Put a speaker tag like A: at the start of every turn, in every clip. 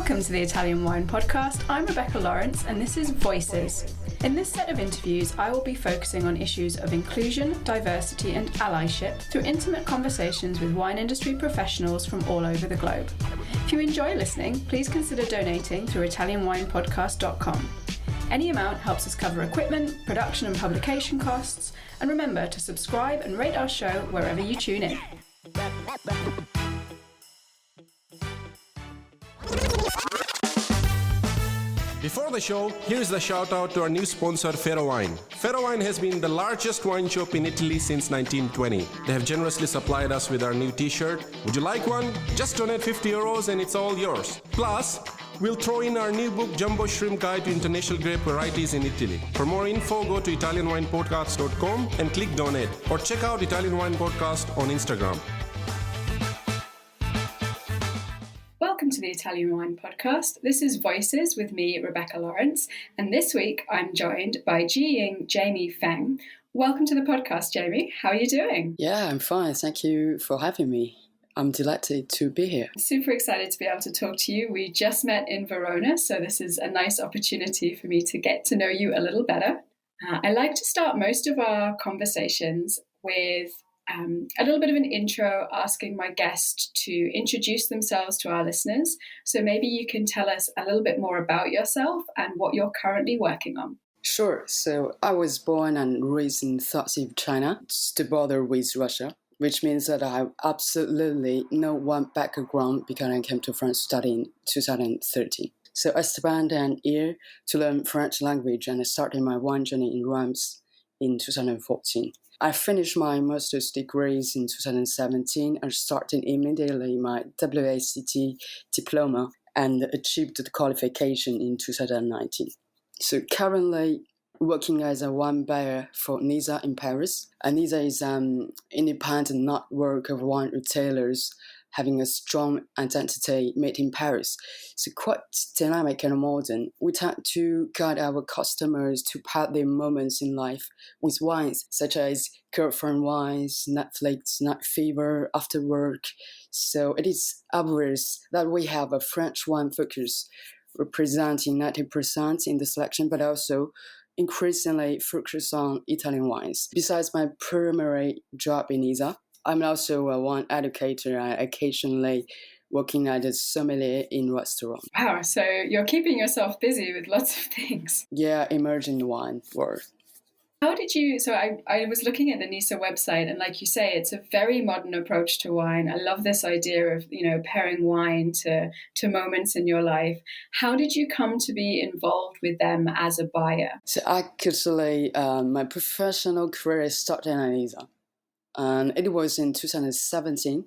A: Welcome to the Italian Wine Podcast. I'm Rebecca Lawrence and this is Voices. In this set of interviews, I will be focusing on issues of inclusion, diversity and allyship through intimate conversations with wine industry professionals from all over the globe. If you enjoy listening, please consider donating through ItalianWinePodcast.com. Any amount helps us cover equipment, production and publication costs, and remember to subscribe and rate our show wherever you tune in.
B: Before the show, here's the shout out to our new sponsor, Wine. Wine has been the largest wine shop in Italy since 1920. They have generously supplied us with our new t-shirt. Would you like one? Just donate €50 and it's all yours. Plus, we'll throw in our new book, Jumbo Shrimp Guide to International Grape Varieties in Italy. For more info, go to ItalianWinePodcast.com and click donate, or check out Italian Wine Podcast on Instagram.
A: Welcome to the Italian Wine Podcast. This is Voices with me, Rebecca Lawrence, and this week I'm joined by JiYing Jamie Feng. Welcome to the podcast, Jamie. How are you doing?
C: Yeah, I'm fine. Thank you for having me. I'm delighted to be here.
A: Super excited to be able to talk to you. We just met in Verona, so this is a nice opportunity for me to get to know you a little better. I like to start most of our conversations with a little bit of an intro, asking my guest to introduce themselves to our listeners. So maybe you can tell us a little bit more about yourself and what you're currently working on.
C: Sure. So I was born and raised in southeast China, just the border with Russia, which means that I have absolutely no one background because I came to France studying in 2013. So I spent an year to learn French language and I started my wine journey in Reims in 2014. I finished my master's degrees in 2017 and started immediately my WSET Diploma and achieved the qualification in 2019. So currently working as a wine buyer for Nysa in Paris. Nysa is an independent network of wine retailers having a strong identity made in Paris. So quite dynamic and modern. We tend to guide our customers to pair their moments in life with wines, such as girlfriend wines, Netflix, night fever, after work. So it is obvious that we have a French wine focus representing 90% in the selection, but also increasingly focus on Italian wines. Besides my primary job in Nysa, I'm also a wine educator and occasionally working as a sommelier in restaurant.
A: Wow, so you're keeping yourself busy with lots of things.
C: Yeah, emerging wine world.
A: How did you, so I was looking at the Nysa website and like you say, it's a very modern approach to wine. I love this idea of, pairing wine to moments in your life. How did you come to be involved with them as a buyer?
C: So actually, my professional career started at Nysa. And it was in 2017,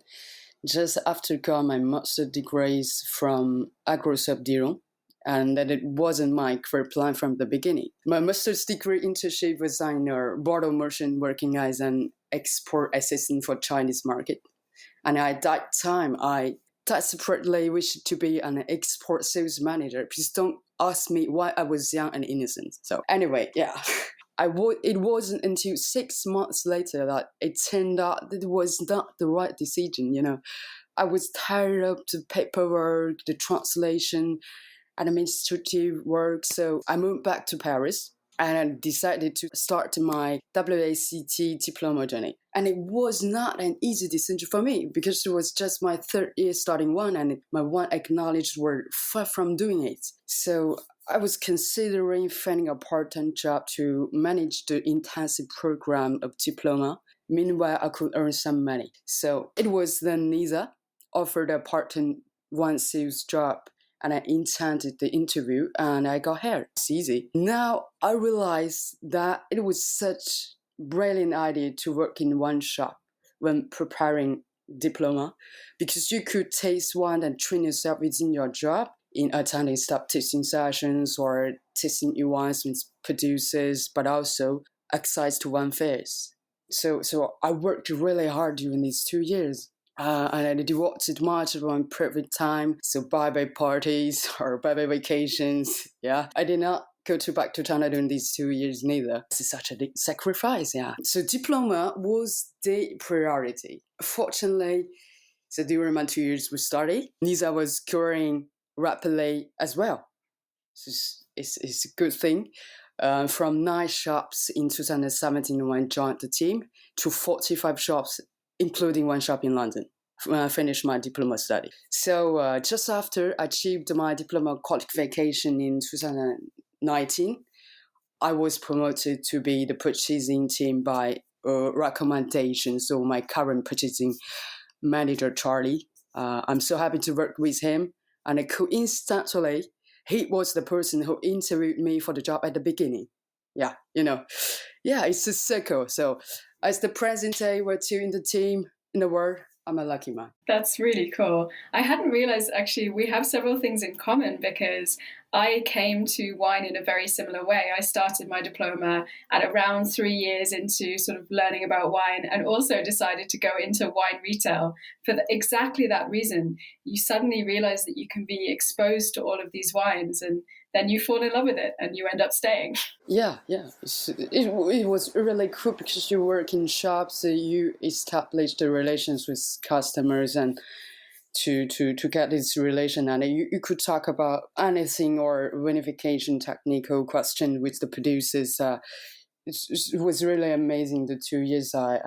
C: just after got my master's degrees from AgroSub Lyon, and that it wasn't my career plan from the beginning. My master's degree internship was in a bottle merchant working as an export assistant for Chinese market. And at that time, I desperately wished to be an export sales manager. Please don't ask me why I was young and innocent. So anyway, yeah. It wasn't until 6 months later that it turned out that it was not the right decision, I was tired of the paperwork, the translation, administrative work. So I moved back to Paris and I decided to start my WSET Diploma journey. And it was not an easy decision for me because it was just my third year starting one and my one acknowledged were far from doing it. So I was considering finding a part-time job to manage the intensive program of diploma. Meanwhile, I could earn some money. So it was then Nysa offered a part-time wine sales job and I attended the interview and I got hired. It's easy. Now I realize that it was such a brilliant idea to work in one shop when preparing diploma because you could taste wine and train yourself within your job in attending staff tasting sessions or tasting new wines with producers, but also access to wine fairs. So I worked really hard during these 2 years. And I devoted much of my private time, so bye-bye parties or bye-bye vacations. Yeah, I did not go back to China during these 2 years neither. It's such a big sacrifice, yeah. So diploma was the priority. Fortunately, so during my 2 years we studied, Nysa was curing rapidly as well. So it's a good thing. From 9 shops in 2017 when I joined the team to 45 shops, including one shop in London, when I finished my diploma study. So just after I achieved my diploma qualification in 2019, I was promoted to be the purchasing team by recommendation. So my current purchasing manager, Charlie, I'm so happy to work with him. And coincidentally, he was the person who interviewed me for the job at the beginning. Yeah, it's a circle. So as the presenter, we're two in the team. In the world, I'm a lucky man.
A: That's really cool. I hadn't realized actually we have several things in common, because I came to wine in a very similar way. I started my diploma at around 3 years into sort of learning about wine, and also decided to go into wine retail for exactly that reason. You suddenly realize that you can be exposed to all of these wines, and then you fall in love with it and you end up staying.
C: Yeah. It was really cool because you work in shops, you establish the relations with customers, and to get this relation, and you could talk about anything or vinification technical question with the producers. It was really amazing. The 2 years I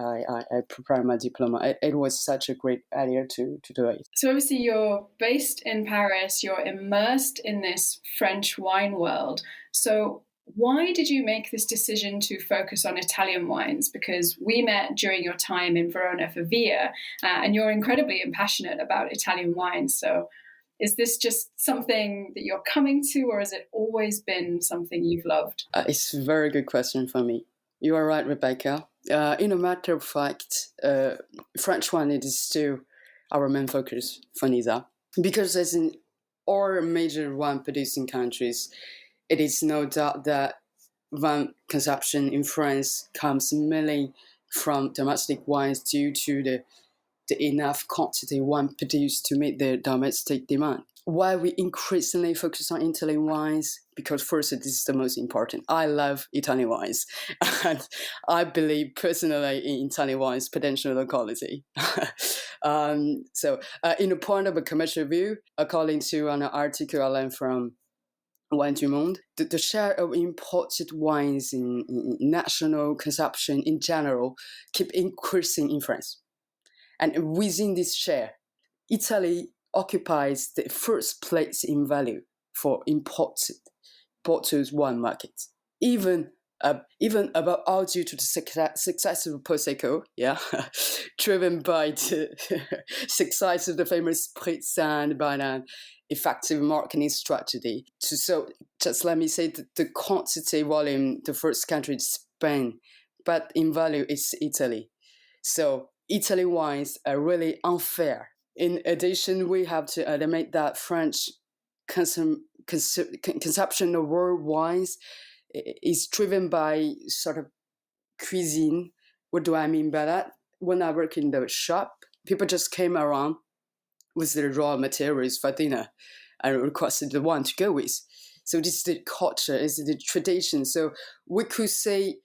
C: prepared my diploma, it was such a great idea to do it.
A: So obviously you're based in Paris, you're immersed in this French wine world. So why did you make this decision to focus on Italian wines? Because we met during your time in Verona for Via, and you're incredibly passionate about Italian wines. So is this just something that you're coming to, or has it always been something you've loved?
C: It's a very good question for me. You are right, Rebecca. In a matter of fact, French wine is still our main focus for Nysa. Because as in all major wine producing countries, it is no doubt that wine consumption in France comes mainly from domestic wines due to the enough quantity wine produced to meet the domestic demand. Why we increasingly focus on Italian wines? Because first, this is the most important. I love Italian wines, and I believe personally in Italian wines' potential and quality. So, in the point of a commercial view, according to an article I learned from Wine du Monde, the share of imported wines in national consumption in general keep increasing in France. And within this share, Italy occupies the first place in value for imported bottled wine markets. Even above all due to the success of Prosecco, driven by the success of the famous spritz and by an effective marketing strategy. So just let me say that the quantity volume, the first country is Spain, but in value it's Italy. So Italy wines are really unfair. In addition, we have to admit that French consumption of world wines is driven by sort of cuisine. What do I mean by that? When I work in the shop, people just came around with the raw materials for dinner and requested the wine to go with. So this is the culture, is the tradition. So we could say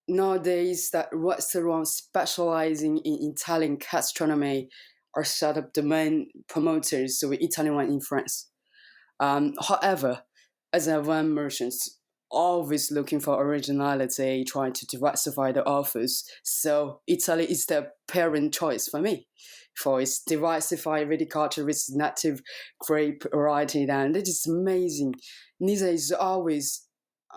C: nowadays that restaurants specializing in Italian gastronomy are sort of the main promoters of Italian wine in France. However, as a wine merchant, always looking for originality, trying to diversify the offers. So Italy is the parent choice for me, for its diversified viticulture with native grape variety, and it is amazing. Nysa is always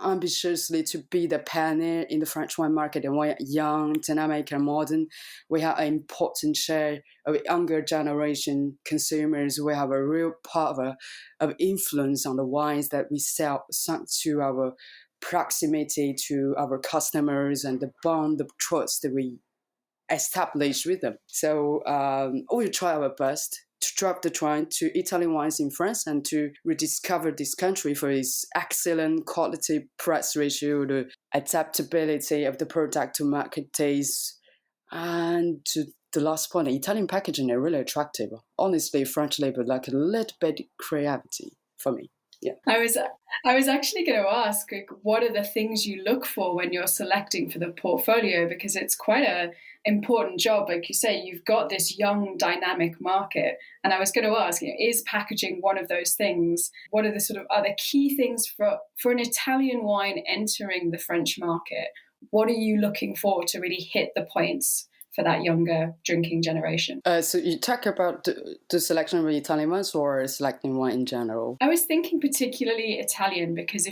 C: ambitiously to be the pioneer in the French wine market, and we're young, dynamic, and modern. We have an important share of younger generation consumers. We have a real power of influence on the wines that we sell, thanks to our proximity to our customers and the bond of trust that we establish with them. So we'll try our best to drop the train to Italian wines in France and to rediscover this country for its excellent quality price ratio, the adaptability of the product to market taste, and to the last point, Italian packaging are really attractive. Honestly, French label like a little bit creativity for me. Yeah.
A: I was actually going to ask, like, what are the things you look for when you're selecting for the portfolio? Because it's quite a important job. Like you say, you've got this young, dynamic market. And I was going to ask, is packaging one of those things? What are the sort of other key things for an Italian wine entering the French market? What are you looking for to really hit the points for that younger drinking generation?
C: So you talk about the selection of Italian wines or selecting wine in general?
A: I was thinking particularly Italian because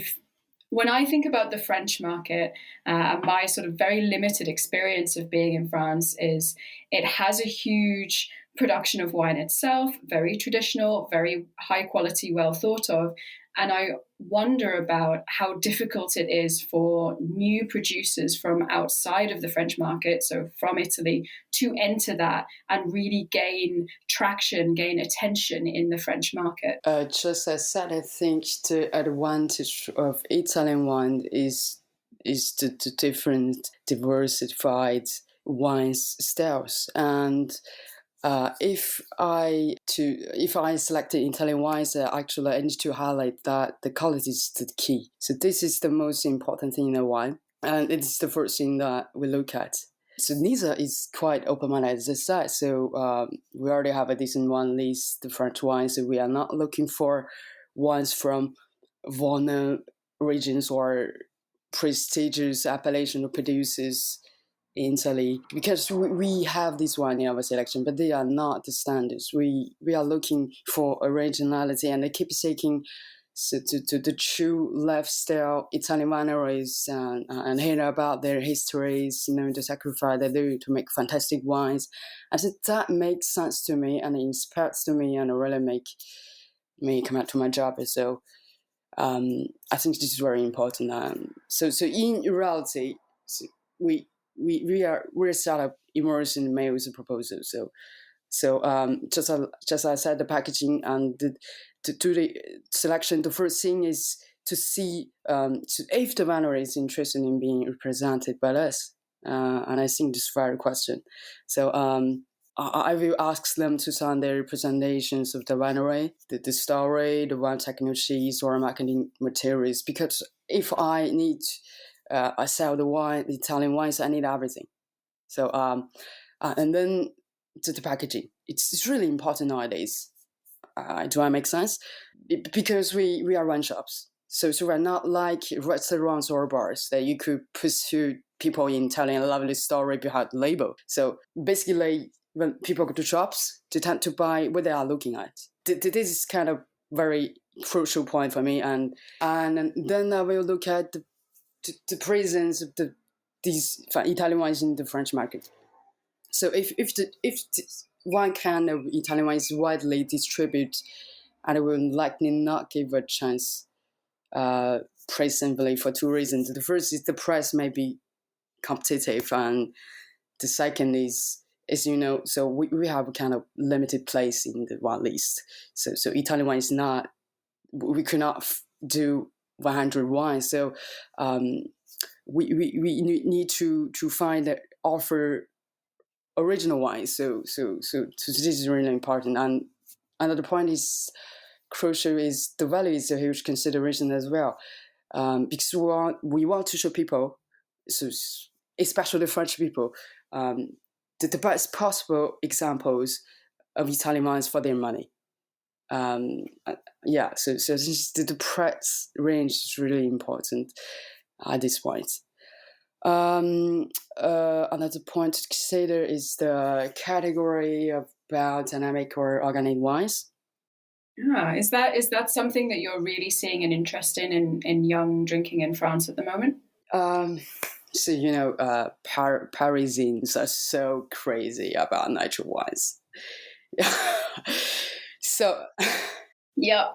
A: when I think about the French market, my sort of very limited experience of being in France is it has a huge production of wine itself, very traditional, very high quality, well thought of. And I wonder about how difficult it is for new producers from outside of the French market, so from Italy, to enter that and really gain traction, gain attention in the French market.
C: Just as I said, I think the advantage of Italian wine is the different diversified wine styles. And if I selected Italian wines, actually I need to highlight that the quality is the key. So this is the most important thing in a wine, and it's the first thing that we look at. So Nysa is quite open-minded, as I said. So we already have a decent wine list, the French wines. So we are not looking for wines from well-known regions or prestigious appellation producers in Italy, because we have this wine in our selection, but they are not the standards. We are looking for originality, and they keep seeking to the true lifestyle Italian wineries and hear about their histories, the sacrifice they do to make fantastic wines. And so that makes sense to me, and it inspires to me, and it really make me come out to my job. So I think this is very important. So in reality, we're sort of immersed in mails and proposals. So just as I said, the packaging and the selection. The first thing is to see if the winery is interested in being represented by us. And I think this is a fair question. So I will ask them to send their presentations of the winery, the story, the wine technologies or marketing materials. Because if I need I sell the Italian wines, I need everything. So and then the packaging. It's really important nowadays. Do I make sense? Because we are wine shops. So we're not like restaurants or bars that you could pursue people in telling a lovely story behind the label. So basically, when people go to shops, they tend to buy what they are looking at. This is kind of very crucial point for me. And then I will look at the presence of these Italian wines in the French market. So if one can of Italian wine is widely distributed, and I will likely not give a chance price simply for two reasons. The first is the price may be competitive, and the second is so we have a kind of limited place in the wine list. So Italian wine is not, we could not do 100 wines. So we need to find that offer original wines. So this is really important. And another point is crucial is the value is a huge consideration as well, because we want to show people, so especially French people, the best possible examples of Italian wines for their money. So the price range is really important at this point. Another point to consider is the category about dynamic or organic wines.
A: Is that something that you're really seeing an interest in young drinking in France at the moment?
C: So Parisians are so crazy about natural wines. So
A: yeah,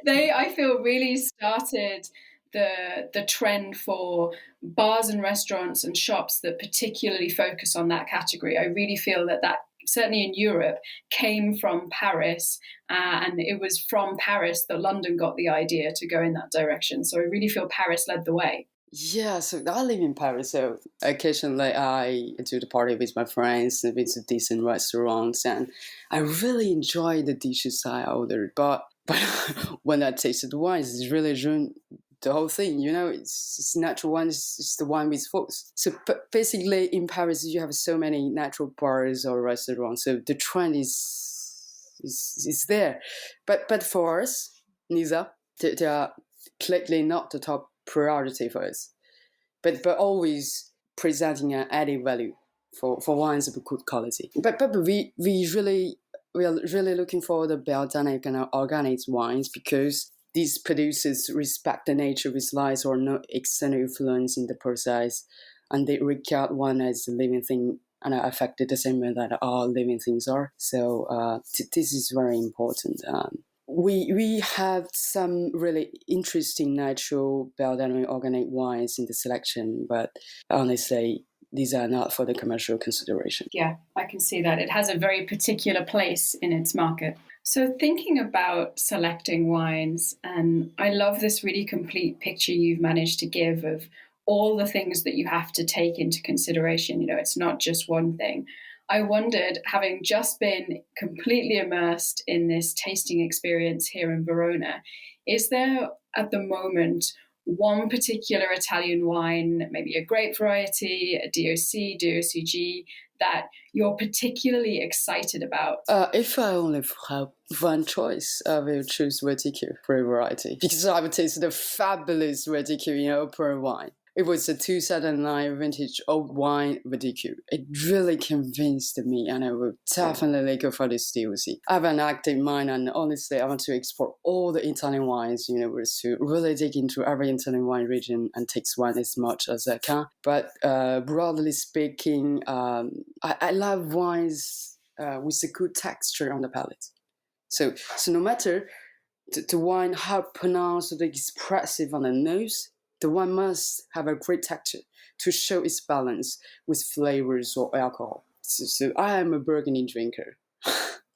A: I feel really started the trend for bars and restaurants and shops that particularly focus on that category. I really feel that certainly in Europe came from Paris, and it was from Paris that London got the idea to go in that direction. So I really feel Paris led the way.
C: Yeah, so I live in Paris, so occasionally I do the party with my friends and visit decent restaurants, and I really enjoy the dishes I ordered. But But when I tasted the wine, it's really ruined the whole thing. It's natural wine. It's the wine with force. So basically, in Paris, you have so many natural bars or restaurants. So the trend is there. But for us, Nysa, they are clearly not the top priority for us. But always presenting an added value for wines of good quality. But we are really looking for the biodynamic and organic wines because these producers respect the nature with lies or no external influence in the process, and they regard wine as a living thing and are affected the same way that all living things are. So this is very important. We have some really interesting natural biodynamic organic wines in the selection, but honestly, these are not for the commercial consideration.
A: Yeah, I can see that. It has a very particular place in its market. So thinking about selecting wines, and I love this really complete picture you've managed to give of all the things that you have to take into consideration. It's not just one thing. I wondered, having just been completely immersed in this tasting experience here in Verona, is there at the moment one particular Italian wine, maybe a grape variety, a DOC, DOCG, that you're particularly excited about?
C: If I only have one choice, I will choose Reticule for a variety because I've tasted a fabulous Reticule, per wine. It was a 2009 vintage old wine Reticule. It really convinced me, and I will definitely go for this DOC. I have an active mind, and honestly, I want to explore all the Italian wines universe to really dig into every Italian wine region and taste wine as much as I can. But broadly speaking, I love wines with a good texture on the palate. So no matter the wine how pronounced or expressive on the nose, the wine must have a great texture to show its balance with flavors or alcohol. So I am a Burgundy drinker.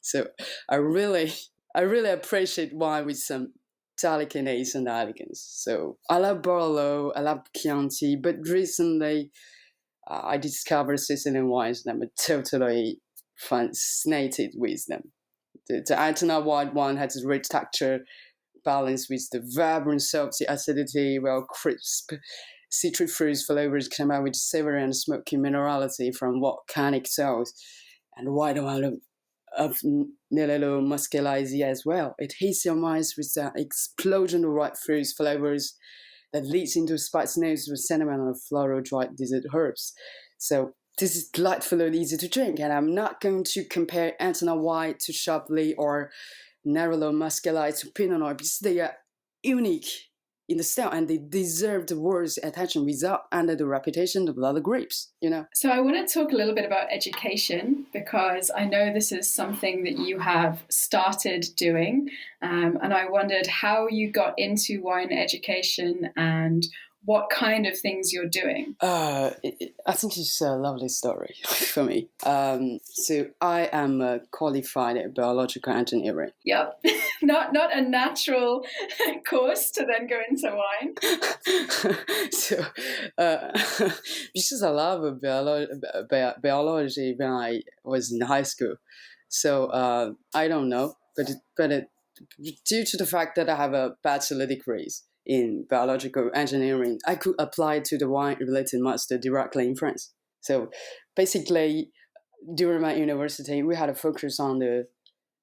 C: So I really appreciate wine with some delicateness and elegance. So I love Barolo, I love Chianti, but recently I discovered Sicilian wines and I'm totally fascinated with them. The Etna white wine has a rich texture, balanced with the vibrant salty acidity, while crisp citrus fruit flavors come out with savory and smoky minerality from volcanic cells. And white wine of Nello Muscalese as well. It hits your minds with an explosion of ripe fruit flavors that leads into spice notes with cinnamon and floral dried desert herbs. So this is delightful and easy to drink, and I'm not going to compare Antona White to Chablis or Nerolo Muscalese to Pinot Noir because they are unique in the style and they deserve the world's attention without under the reputation of other grapes,
A: So I want to talk a little bit about education because I know this is something that you have started doing, and I wondered how you got into wine education and what kind of things you're doing.
C: I think it's a lovely story for me. So I am a qualified biological engineer.
A: Yep, not a natural course to then go into wine.
C: So because I love biology when I was in high school, so I don't know, but due to the fact that I have a bachelor degree in biological engineering, I could apply to the wine-related master directly in France. So basically, during my university, we had a focus on the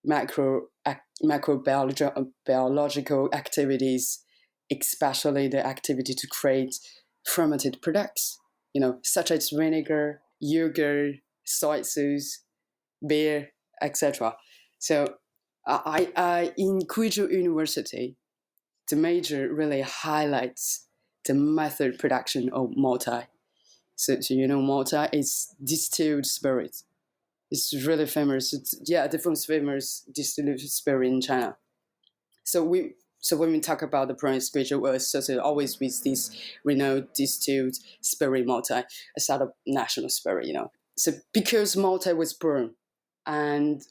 C: macrobiological activities, especially the activity to create fermented products, such as vinegar, yogurt, soy sauce, beer, etc. So I in Guizhou University, the major really highlights the method production of maltai. So maltai is distilled spirit. It's really famous. The most famous distilled spirit in China. So when we talk about the Prince Guizhou, we're associated always with this renowned distilled spirit maltai, a sort of national spirit, So because maltai was born and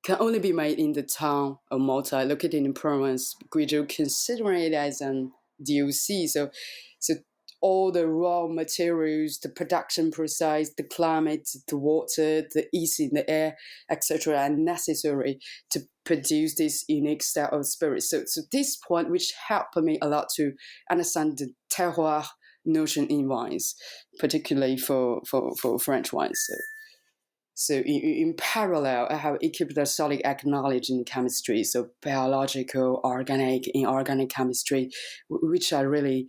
C: can only be made in the town of Malta, located in province Guizhou, considering it as an DOC. So all the raw materials, the production process, the climate, the water, the ease in the air, etc., are necessary to produce this unique style of spirit. So this point, which helped me a lot to understand the terroir notion in wines, particularly for French wines. So in parallel, I have equipped a solid knowledge in chemistry, so biological, organic, inorganic chemistry, which are really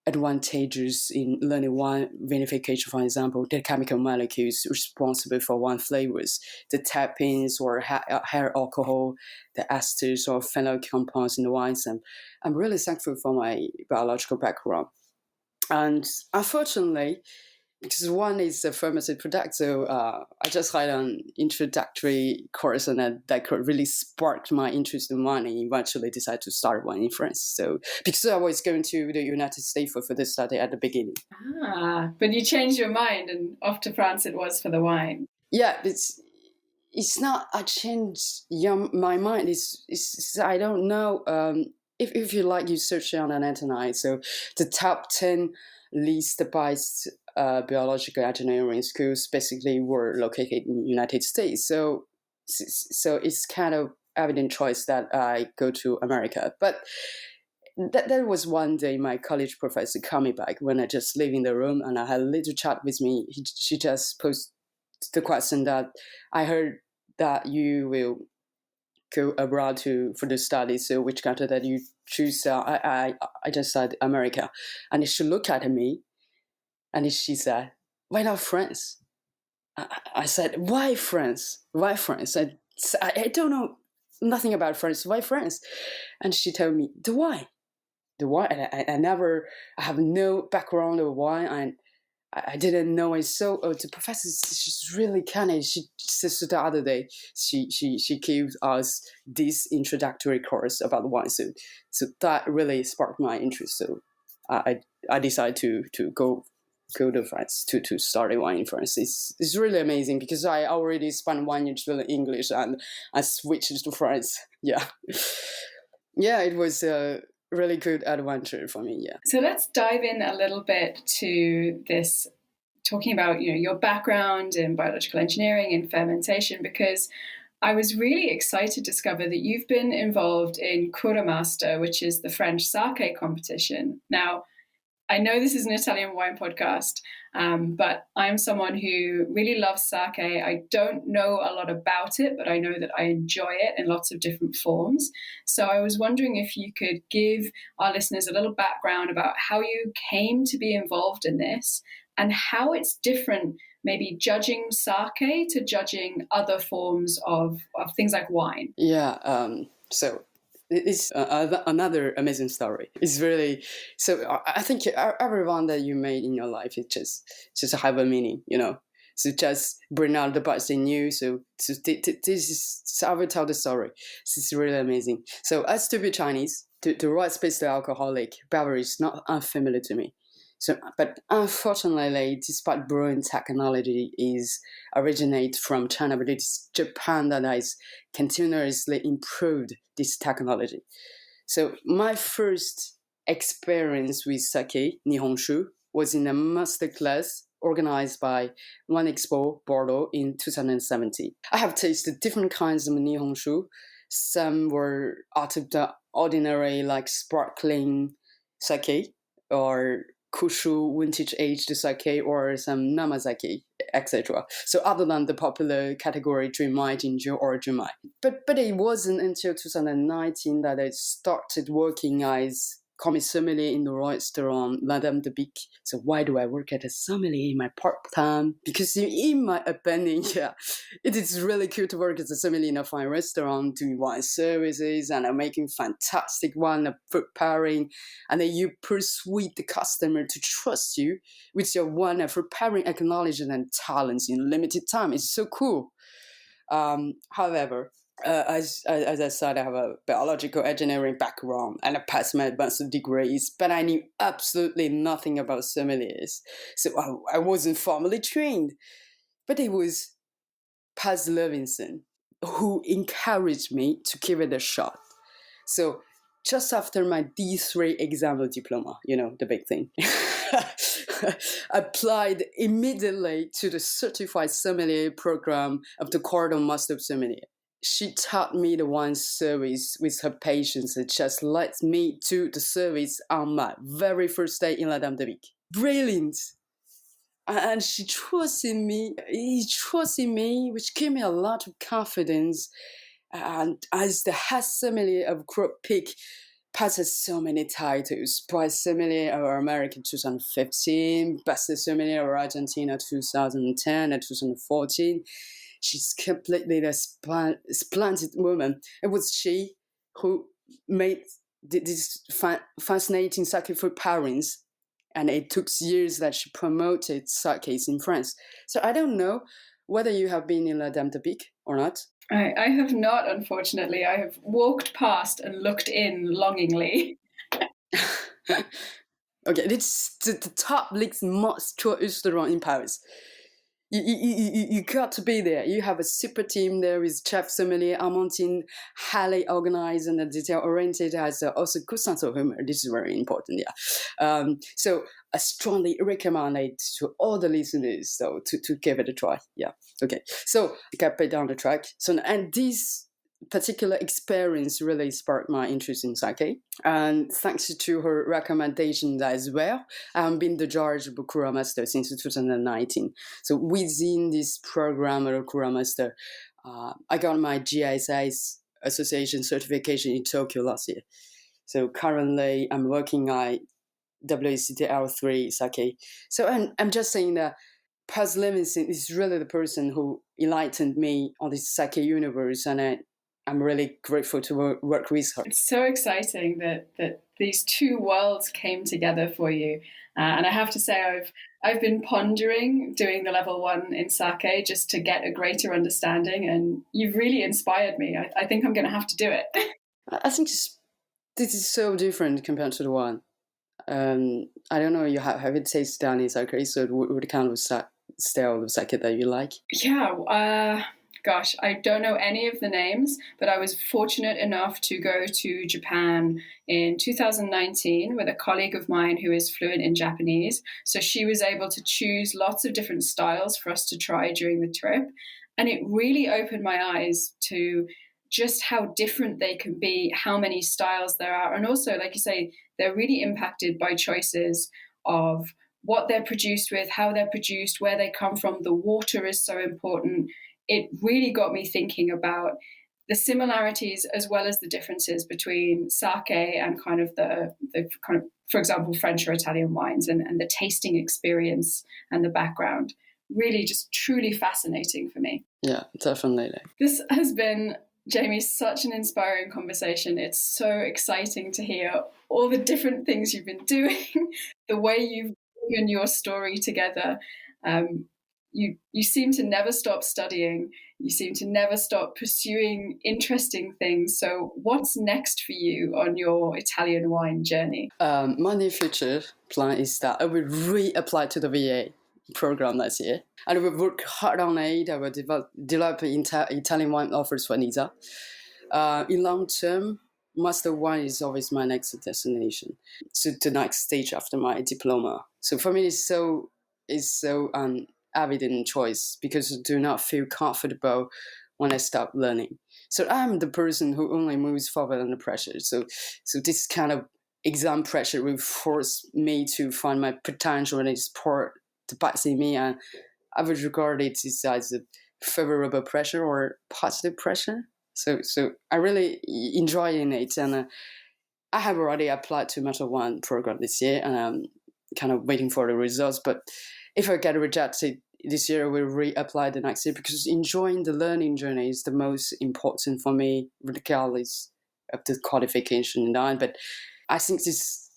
C: advantageous in learning wine vinification, for example, the chemical molecules responsible for wine flavors, the terpenes or hair alcohol, the esters or phenol compounds in the wines. And I'm really thankful for my biological background. And unfortunately, because one is a pharmacy product, so I just had an introductory course, and that really sparked my interest in wine, and eventually decided to start wine in France. So because I was going to the United States for the study at the beginning.
A: But you changed your mind, and off to France it was for the wine.
C: Yeah, it's not I changed my mind. It's I don't know. If you like, you search on the internet. So the top 10 least biased biological engineering schools basically were located in the United States. So it's kind of evident choice that I go to America. But that was one day my college professor called me back when I just leave in the room, and I had a little chat with me. She just posed the question that I heard that you will go abroad for the study. So which country that you choose? I just said America, and she looked at me, and she said, "Why not France?" I said, "Why France? Why France?" I don't know nothing about France. Why France? And she told me the wine. The wine. I have no background of wine, and I didn't know it. So the professor, she's really kind. She just the other day, she gave us this introductory course about wine. So that really sparked my interest. So I decided to go to France to study wine in France. It's really amazing because I already spent 1 year learning English, and I switched to France. Yeah, it was a really good adventure for me. Yeah.
A: So let's dive in a little bit to this, talking about your background in biological engineering and fermentation, because I was really excited to discover that you've been involved in Kura Master, which is the French sake competition. Now, I know this is an Italian wine podcast, but I'm someone who really loves sake. I don't know a lot about it, but I know that I enjoy it in lots of different forms. So I was wondering if you could give our listeners a little background about how you came to be involved in this and how it's different, maybe judging sake to judging other forms of things like wine.
C: Yeah, so it's another amazing story. It's really, so I think everyone that you made in your life, it just have a meaning, So just bring out the best in you. So I will tell the story. It's really amazing. So as to be Chinese, the right space alcoholic beverage is not unfamiliar to me. So, but unfortunately, despite brewing technology originate from China, but it's Japan that has continuously improved this technology. So my first experience with sake, Nihonshu, was in a masterclass organized by Wine Expo Bordeaux in 2017. I have tasted different kinds of Nihonshu. Some were out of the ordinary, like sparkling sake, or Kushu vintage aged sake, or some Namazaki, etc. So other than the popular category Junmai, Jinju, or Junmai. But it wasn't until 2019 that I started working as sommelier in the restaurant Dame de Pic. So why do I work at a sommelier in my part-time? Because in my opinion, it is really cool to work as a sommelier in a fine restaurant, doing wine services and making fantastic wine, food pairing, and then you persuade the customer to trust you with your wine and food pairing acknowledgement and talents in limited time. It's so cool. However, as I said, I have a biological engineering background and I passed my advanced degrees, but I knew absolutely nothing about sommeliers. So I wasn't formally trained. But it was Paz Levinson who encouraged me to give it a shot. So just after my D3 exam of diploma, the big thing, applied immediately to the certified sommelier program of the Kura Master sommelier. She taught me the wine service with her patience and just let me do the service on my very first day in Dame de Pic. Brilliant! And she trusted me, which gave me a lot of confidence. And as the head sommelier of Kura Pic, passes so many titles: Prize Sommelier of America 2015, Best Sommelier of Argentina 2010 and 2014. She's completely a splendid woman. It was she who made this fascinating sake for pairings, and it took years that she promoted sakes in France. So I don't know whether you have been in Dame de Pic or not.
A: I have not, unfortunately. I have walked past and looked in longingly.
C: Okay, it's the top league's most tourist restaurant in Paris. You got to be there. You have a super team there with chef sommelier Amandine, highly organized and detail-oriented, has also good sense of humor. This is very important, yeah. So I strongly recommend it to all the listeners, so to give it a try. Yeah, okay. So I got back down the track. So, and this particular experience really sparked my interest in sake, and thanks to her recommendations as well, I've been the judge of Kura Master since 2019. So within this program of Kura Master, I got my GSI association certification in Tokyo last year. So currently I'm working at WSET L3 sake. So I'm just saying that Paz Levinson is really the person who enlightened me on this sake universe, and I'm really grateful to work with her.
A: It's so exciting that these two worlds came together for you. And I have to say, I've been pondering doing the level 1 in sake just to get a greater understanding, and you've really inspired me. I think I'm going to have to do it.
C: I think this is so different compared to the one. I don't know, you have you tasted any sake? So what kind of style of sake that you like?
A: Yeah, gosh, I don't know any of the names, but I was fortunate enough to go to Japan in 2019 with a colleague of mine who is fluent in Japanese. So she was able to choose lots of different styles for us to try during the trip. And it really opened my eyes to just how different they can be, how many styles there are. And also, like you say, they're really impacted by choices of what they're produced with, how they're produced, where they come from. The water is so important. It really got me thinking about the similarities as well as the differences between sake and kind of the kind of, for example, French or Italian wines, and the tasting experience and the background. Really just truly fascinating for me.
C: Yeah, definitely.
A: This has been, Jamie, such an inspiring conversation. It's so exciting to hear all the different things you've been doing, the way you've woven your story together. You seem to never stop studying. You seem to never stop pursuing interesting things. So what's next for you on your Italian wine journey?
C: My near future plan is that I will reapply to the VA program next year. And I will work hard on it. I will develop Italian wine offers for Nysa. In long term, master wine is always my next destination. So the next stage after my diploma. So for me, it's so evident choice, because I do not feel comfortable when I stop learning. So I'm the person who only moves forward under pressure. So this kind of exam pressure will force me to find my potential and support the best in me, and I would regard it as a favorable pressure or positive pressure. So I really enjoying it, and I have already applied to Master 1 program this year, and I'm kind of waiting for the results. But if I get rejected this year, I will reapply the next year, because enjoying the learning journey is the most important for me, regardless of the qualification and all. But I think this,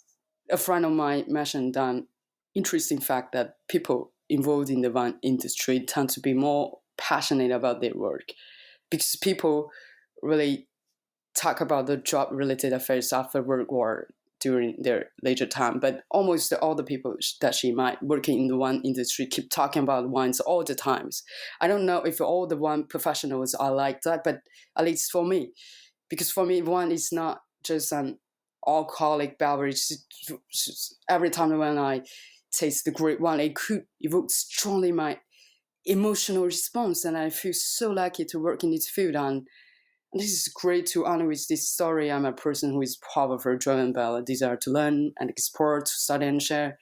C: a friend of mine mentioned an interesting fact that people involved in the wine industry tend to be more passionate about their work, because people really talk about the job-related affairs after work or during their leisure time. But almost all the people that she might working in the wine industry keep talking about wines all the times. I don't know if all the wine professionals are like that, but at least for me, because for me, wine is not just an alcoholic beverage. Every time when I taste the great wine, it could evoke strongly my emotional response, and I feel so lucky to work in this field. And this is great to honor with this story. I'm a person who is powerful, driven by a desire to learn and explore, to study and share.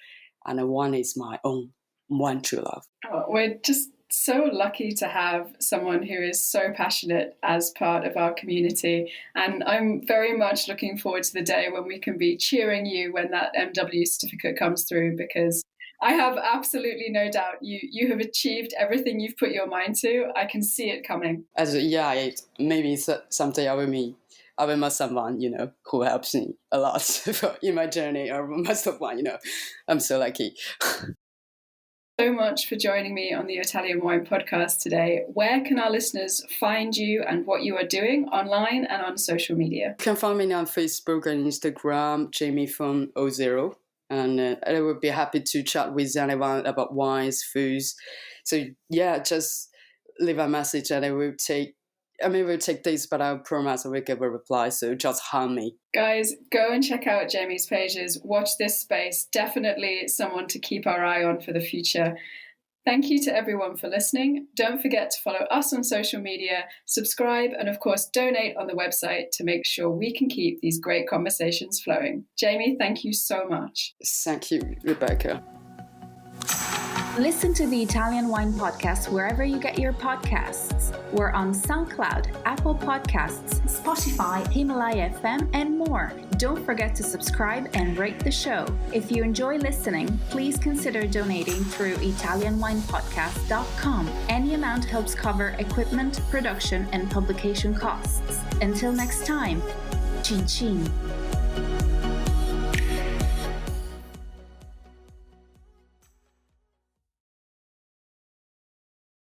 C: And wine is my own one true love.
A: Oh, we're just so lucky to have someone who is so passionate as part of our community. And I'm very much looking forward to the day when we can be cheering you when that MW certificate comes through, because I have absolutely no doubt you have achieved everything you've put your mind to. I can see it coming.
C: Maybe someday I will meet someone, who helps me a lot in my journey, or master wine, I'm so lucky.
A: So much for joining me on the Italian Wine Podcast today. Where can our listeners find you and what you are doing online and on social media?
C: You can find me on Facebook and Instagram, Jamie Feng 00. And I would be happy to chat with anyone about wines, foods. So just leave a message and it will take days, but I promise I will give a reply. So just harm me.
A: Guys, go and check out Jamie's pages. Watch this space. Definitely someone to keep our eye on for the future. Thank you to everyone for listening. Don't forget to follow us on social media, subscribe, and of course, donate on the website to make sure we can keep these great conversations flowing. Jamie, thank you so much.
C: Thank you, Rebecca.
D: Listen to the Italian Wine Podcast wherever you get your podcasts. We're on SoundCloud, Apple Podcasts, Spotify, Himalaya FM, and more. Don't forget to subscribe and rate the show. If you enjoy listening, please consider donating through ItalianWinePodcast.com. Any amount helps cover equipment, production, and publication costs. Until next time, JiYing.